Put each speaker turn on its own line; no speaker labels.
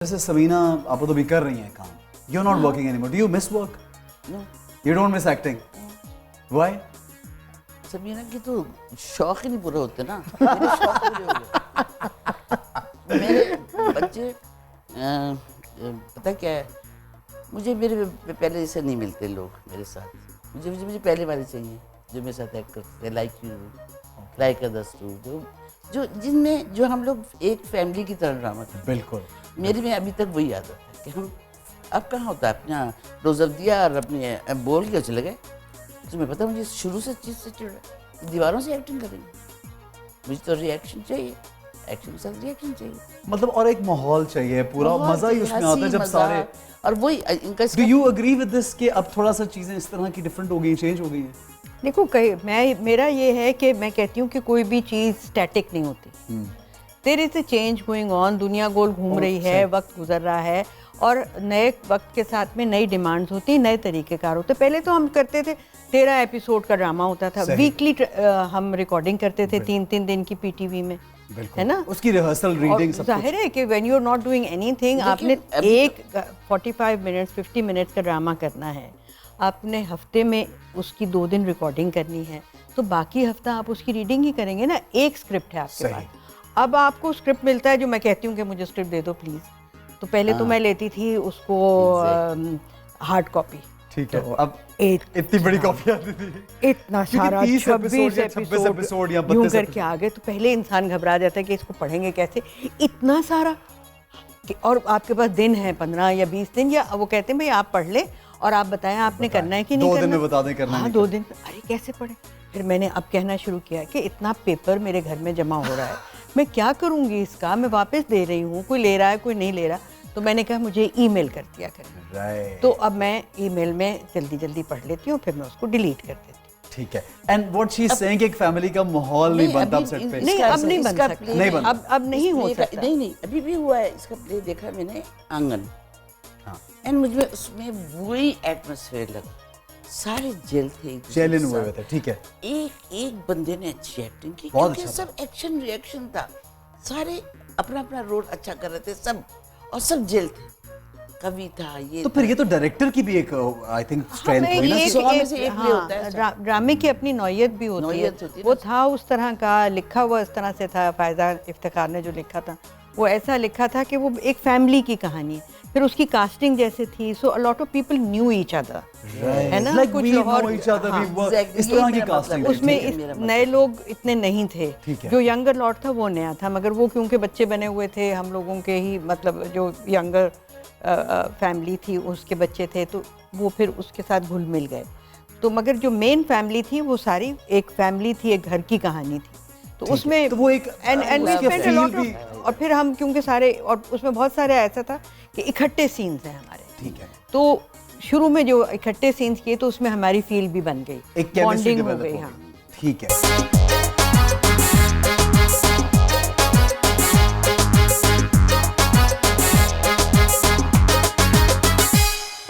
जैसे समीना आप तो भी कर रही हैं काम, you are not working anymore, do you miss work?
No,
you don't miss acting? Why?
Sameena की तो शौक ही नहीं पूरे होते ना। मेरे शौक पूरे हो गए। मेरे बच्चे पता क्या है, मुझे मेरे पहले जैसे नहीं मिलते लोग मेरे साथ। मुझे पहले वाले चाहिए जो मेरे साथ एक्ट करते हैं, like you, like others too, जो जिनमें जो हम लोग एक फैमिली की तरह ड्रामा करते हैं।
बिल्कुल।
मेरी में अभी तक वही आदत है कि हम अब कहाँ होता है अपना रोज़र दिया और अपने बोल के चले गए। तुम्हें पता है मुझे शुरू से चीज़ से चिड़ रहा है, दीवारों से एक्टिंग करेंगे, मुझे तो रिएक्शन चाहिए, एक्शन के साथ रिएक्शन चाहिए।
मतलब और एक माहौल चाहिए, पूरा मजा ही उसमें आता है जब सारे।
और वही इनका
do you agree with this कि अब थोड़ा सा चीजें इस तरह की डिफरेंट हो गई, चेंज हो गई हैं?
देखो मेरा ये है कि मैं कहती हूँ कि कोई भी चीज़ स्टैटिक नहीं होती। There is a change going on, दुनिया गोल घूम रही है, वक्त गुजर रहा है और नए वक्त के साथ में नई डिमांड्स होती, नए तरीक़ेकार होते। पहले तो हम करते थे 13 एपिसोड का ड्रामा होता था, वीकली हम रिकॉर्डिंग करते थे 3-3 दिन की पीटीवी में, है ना?
उसकी रिहर्सल, रीडिंग, सब
जाहिर है कि when you are not doing anything, आपने एक 45 मिनट्स 50 मिनट्स का ड्रामा करना है, आपने हफ्ते में उसकी 2 दिन रिकॉर्डिंग करनी है, तो बाकी हफ्ता आप उसकी रीडिंग ही करेंगे ना। एक स्क्रिप्ट है आपके पास, अब आपको स्क्रिप्ट मिलता है जो मैं कहती हूँ कि मुझे स्क्रिप्ट दे दो प्लीज़, तो पहले तो मैं लेती थी उसको हार्ड कॉपी।
ठीक है, अब इतनी बड़ी कॉपी आती थी,
इतना सारा 26 एपिसोड
या
यूं करके आ गए, तो पहले इंसान घबरा जाता है कि इसको पढ़ेंगे कैसे, इतना सारा। और आपके पास दिन है 15 या 20 दिन, या वो कहते हैं भाई आप पढ़ ले और आप बताएं आपने करना है कि नहीं करना।
2 दिन में बता दें करना है।
हाँ, 2 दिन। अरे कैसे पढ़े? फिर मैंने अब कहना शुरू किया कि इतना पेपर मेरे घर में जमा हो रहा है, मैं क्या करूँगी इसका, मैं वापस दे रही हूँ, कोई ले रहा है कोई नहीं ले रहा, तो मैंने कहा मुझे ईमेल कर दिया करें। तो अब मैं ईमेल में जल्दी जल्दी पढ़ लेती हूँ, फिर मैं उसको डिलीट कर देती हूँ।
ठीक है। And what she is saying, एक फैमिली का माहौल नहीं बनता अब सेट पे।
नहीं, अब नहीं बन सकता,
नहीं बनता,
अब नहीं हो सकता।
नहीं अभी भी हुआ है। इसका प्ले देखा मैंने, आंगन, एंड मुझे उसमें वही एटमॉस्फेयर लगा, सारे जेल थे,
जेल इन हुए थे। ठीक है,
एक बंदे ने अच्छी एक्टिंग की,
बहुत
क्योंकि
अच्छा
सब एक्शन रिएक्शन था, सारे अपना अपना रोल अच्छा कर रहे थे सब, और सब जेल थे, कवि था ये।
तो फिर ये तो डायरेक्टर की भी एक आई थिंक स्ट्रेंथ हुई ना।
ड्रामे की अपनी नौयत भी होती है। वो था उस तरह का, लिखा हुआ इस तरह से था, फ़ायदा इफ्तिखार ने जो लिखा था वो ऐसा लिखा था कि वो एक फैमिली की कहानी है, फिर उसकी कास्टिंग जैसे थी, so a lot of people knew each other, है ना? कुछ और
इस तरह की कास्टिंग
उसमें नए लोग इतने नहीं थे, जो यंगर लॉट था वो नया था, मगर वो क्योंकि बच्चे बने हुए थे हम लोगों के ही, मतलब जो यंगर फैमिली थी उसके बच्चे थे, तो वो फिर उसके साथ घुल मिल गए। तो मगर जो मेन फैमिली थी वो सारी एक फैमिली थी, एक घर की कहानी थी, तो उसमें
तो वो एक
और फिर हम क्योंकि सारे, और उसमें बहुत सारे ऐसा था कि इकट्ठे सीन्स हैं हमारे।
ठीक है,
तो शुरू में जो इकट्ठे सीन्स किए तो उसमें हमारी फील भी बन गई,
एक
बॉन्डिंग हो गई। हाँ,
ठीक है।